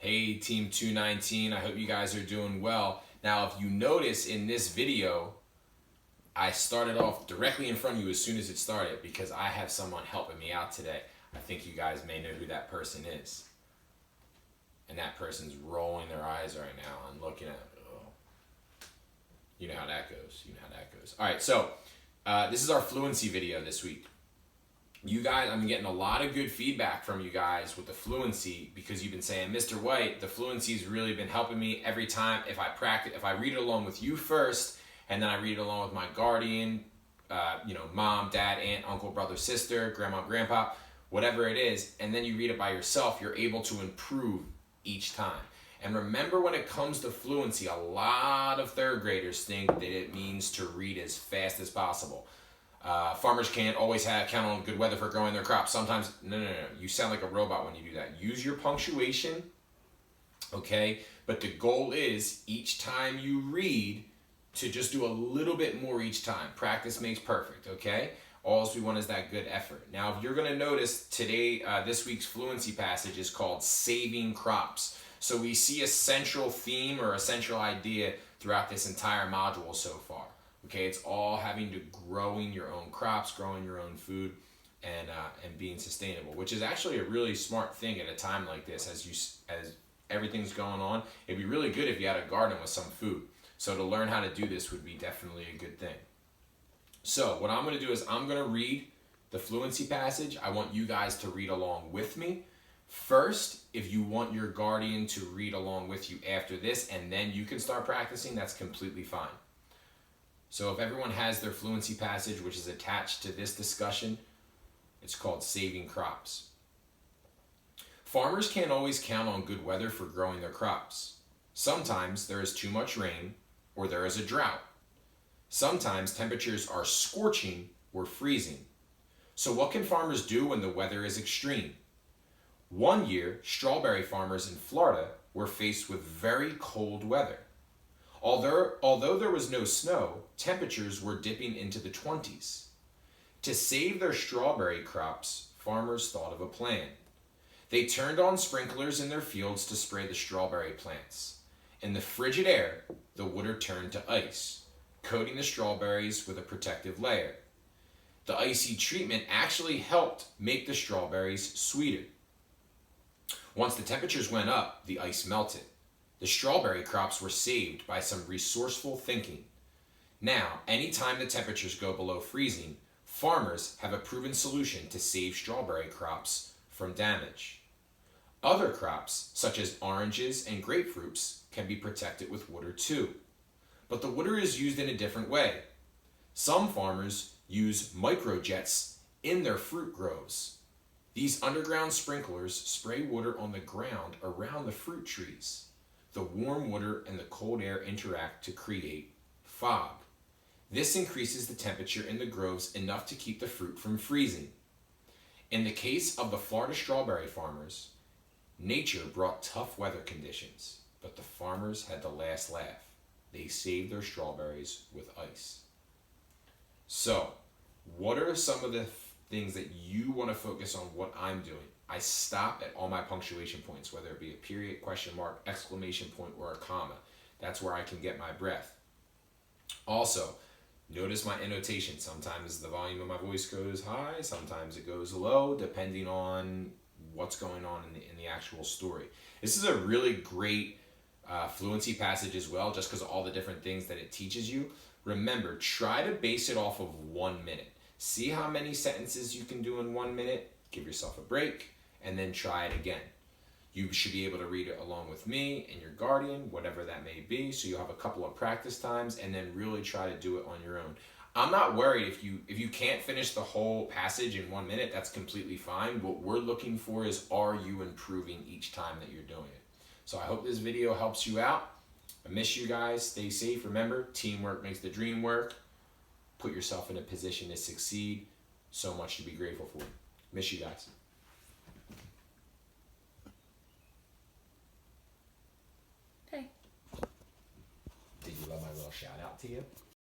Hey Team 219, I hope you guys are doing well. Now if you notice in this video, I started off directly in front of you as soon as it started because I have someone helping me out today. I think you guys may know who that person is. And that person's rolling their eyes right now and looking at it. Oh. You know how that goes. Alright, so this is our fluency video this week. You guys, I'm getting a lot of good feedback from you guys with the fluency because you've been saying, Mr. White, the fluency's really been helping me every time. If I read it along with you first, and then I read it along with my guardian, mom, dad, aunt, uncle, brother, sister, grandma, grandpa, whatever it is, and then you read it by yourself, you're able to improve each time. And remember, when it comes to fluency, a lot of third graders think that it means to read as fast as possible. Farmers can't always count on good weather for growing their crops. Sometimes, no. You sound like a robot when you do that. Use your punctuation, okay? But the goal is, each time you read, to just do a little bit more each time. Practice makes perfect, okay? All we want is that good effort. Now, if you're going to notice today, this week's fluency passage is called Saving Crops. So we see a central theme or a central idea throughout this entire module so far. Okay, it's all having to growing your own crops, growing your own food, and being sustainable, which is actually a really smart thing at a time like this. As everything's going on, it'd be really good if you had a garden with some food. So to learn how to do this would be definitely a good thing. So what I'm going to do is I'm going to read the fluency passage. I want you guys to read along with me. First, if you want your guardian to read along with you after this, and then you can start practicing, that's completely fine. So if everyone has their fluency passage, which is attached to this discussion, it's called Saving Crops. Farmers can't always count on good weather for growing their crops. Sometimes there is too much rain, or there is a drought. Sometimes temperatures are scorching or freezing. So what can farmers do when the weather is extreme? One year, strawberry farmers in Florida were faced with very cold weather. Although there was no snow, temperatures were dipping into the 20s. To save their strawberry crops, farmers thought of a plan. They turned on sprinklers in their fields to spray the strawberry plants. In the frigid air, the water turned to ice, coating the strawberries with a protective layer. The icy treatment actually helped make the strawberries sweeter. Once the temperatures went up, the ice melted. The strawberry crops were saved by some resourceful thinking. Now, anytime the temperatures go below freezing, farmers have a proven solution to save strawberry crops from damage. Other crops, such as oranges and grapefruits, can be protected with water too. But the water is used in a different way. Some farmers use microjets in their fruit groves. These underground sprinklers spray water on the ground around the fruit trees. The warm water and the cold air interact to create fog. This increases the temperature in the groves enough to keep the fruit from freezing. In the case of the Florida strawberry farmers, nature brought tough weather conditions, but the farmers had the last laugh. They saved their strawberries with ice. So, what are some of the things that you want to focus on what I'm doing? I stop at all my punctuation points, whether it be a period, question mark, exclamation point, or a comma. That's where I can get my breath. Also, notice my annotation. Sometimes the volume of my voice goes high, sometimes it goes low, depending on what's going on in the actual story. This is a really great fluency passage as well, just because of all the different things that it teaches you. Remember, try to base it off of 1 minute. See how many sentences you can do in 1 minute, give yourself a break, and then try it again. You should be able to read it along with me and your guardian, whatever that may be, so you'll have a couple of practice times, and then really try to do it on your own. I'm not worried if you can't finish the whole passage in 1 minute, that's completely fine. What we're looking for is, are you improving each time that you're doing it? So I hope this video helps you out. I miss you guys. Stay safe. Remember, teamwork makes the dream work. Put yourself in a position to succeed. So much to be grateful for. Miss you guys. Okay. Did you love my little shout out to you?